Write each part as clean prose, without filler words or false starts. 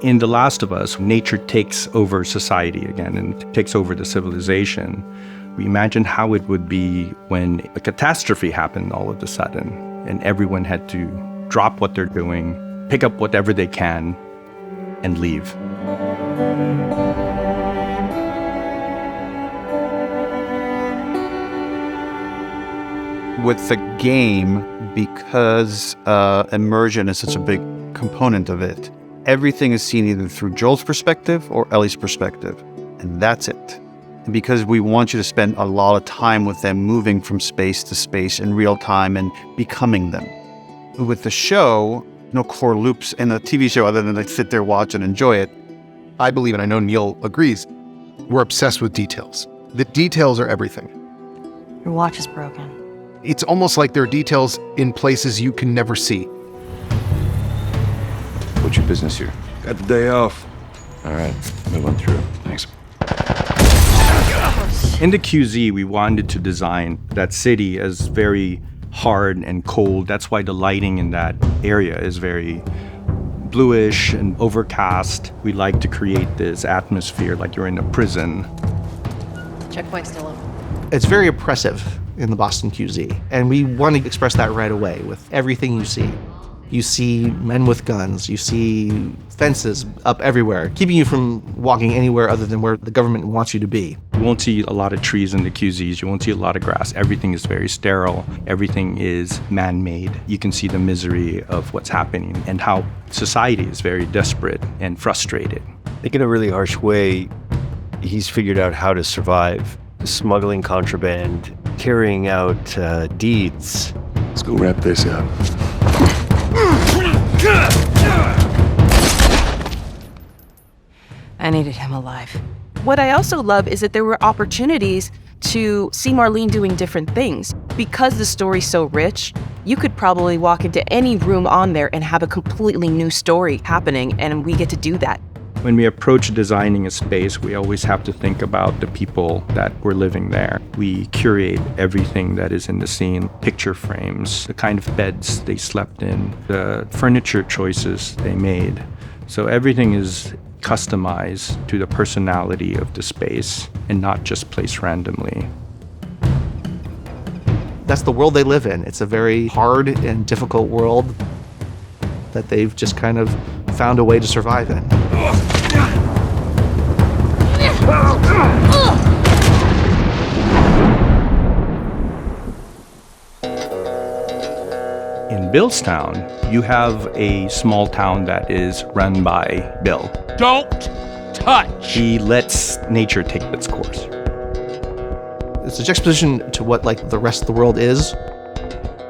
In The Last of Us, nature takes over society again and takes over the civilization. We imagine how it would be when a catastrophe happened all of a sudden and everyone had to drop what they're doing, pick up whatever they can, and leave. With the game, because immersion is such a big component of it, everything is seen either through Joel's perspective or Ellie's perspective, and that's it. And because we want you to spend a lot of time with them, moving from space to space in real time and becoming them. With the show, no core loops in the TV show other than to sit there, watch, and enjoy it. I believe, and I know Neil agrees, we're obsessed with details. The details are everything. Your watch is broken. It's almost like there are details in places you can never see. What's your business here? Got the day off. All right, move on through. Thanks. In the QZ, we wanted to design that city as very hard and cold. That's why the lighting in that area is very bluish and overcast. We like to create this atmosphere like you're in a prison. Checkpoint still open. It's very oppressive in the Boston QZ, and we want to express that right away with everything you see. You see men with guns, you see fences up everywhere, keeping you from walking anywhere other than where the government wants you to be. You won't see a lot of trees in the QZs, you won't see a lot of grass. Everything is very sterile, everything is man-made. You can see the misery of what's happening and how society is very desperate and frustrated. I think in a really harsh way, he's figured out how to survive. Smuggling contraband, carrying out deeds. Let's go wrap this up. I needed him alive. What I also love is that there were opportunities to see Marlene doing different things. Because the story's so rich, you could probably walk into any room on there and have a completely new story happening, and we get to do that. When we approach designing a space, we always have to think about the people that were living there. We curate everything that is in the scene, picture frames, the kind of beds they slept in, the furniture choices they made. So everything is customized to the personality of the space and not just placed randomly. That's the world they live in. It's a very hard and difficult world that they've just kind of found a way to survive in. In Billstown, you have a small town that is run by Bill. Don't touch! He lets nature take its course. It's a juxtaposition to what the rest of the world is.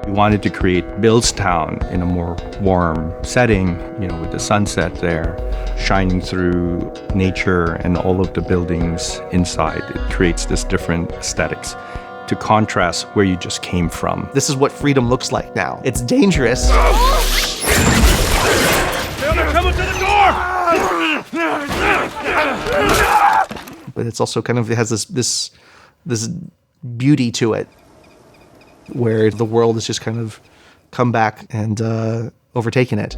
We wanted to create Billstown in a more warm setting, with the sunset there, shining through nature and all of the buildings inside. It creates this different aesthetics to contrast where you just came from. This is what freedom looks like now. It's dangerous. They're coming to the door! But it's also it has this beauty to it, where the world has just kind of come back and overtaken it.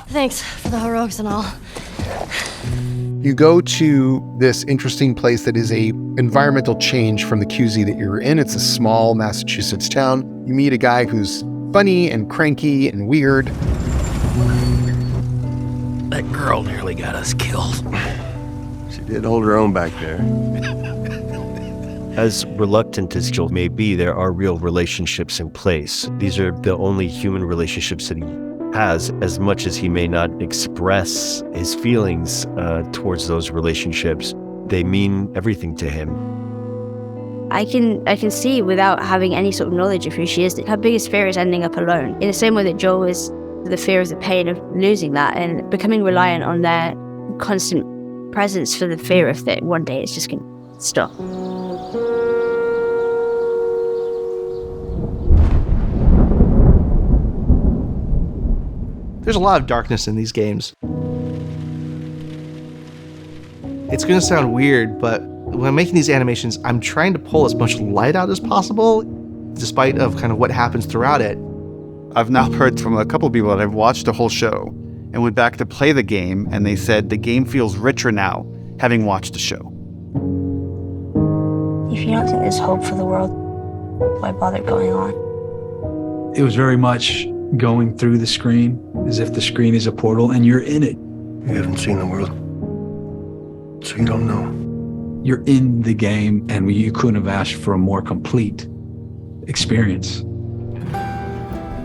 Thanks for the heroics and all. You go to this interesting place that is a environmental change from the QZ that you're in. It's a small Massachusetts town. You meet a guy who's funny and cranky and weird. That girl nearly got us killed. She did hold her own back there. As reluctant as Joel may be, there are real relationships in place. These are the only human relationships that he has, as much as he may not express his feelings towards those relationships. They mean everything to him. I can see without having any sort of knowledge of who she is that her biggest fear is ending up alone. In the same way that Joel is the fear of the pain of losing that and becoming reliant on their constant presence for the fear of that one day it's just going to stop. There's a lot of darkness in these games. It's going to sound weird, but when I'm making these animations, I'm trying to pull as much light out as possible, despite of kind of what happens throughout it. I've now heard from a couple of people that have watched the whole show and went back to play the game, and they said the game feels richer now, having watched the show. If you don't think there's hope for the world, why bother going on? It was very much going through the screen as if the screen is a portal and you're in it. You haven't seen the world, so you don't know. You're in the game, and you couldn't have asked for a more complete experience.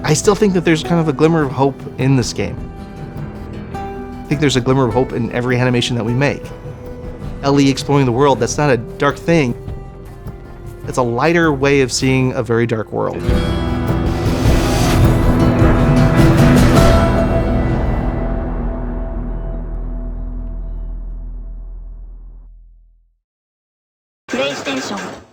I still think that there's kind of a glimmer of hope in this game. I think there's a glimmer of hope in every animation that we make. Ellie exploring the world, that's not a dark thing. It's a lighter way of seeing a very dark world. PlayStation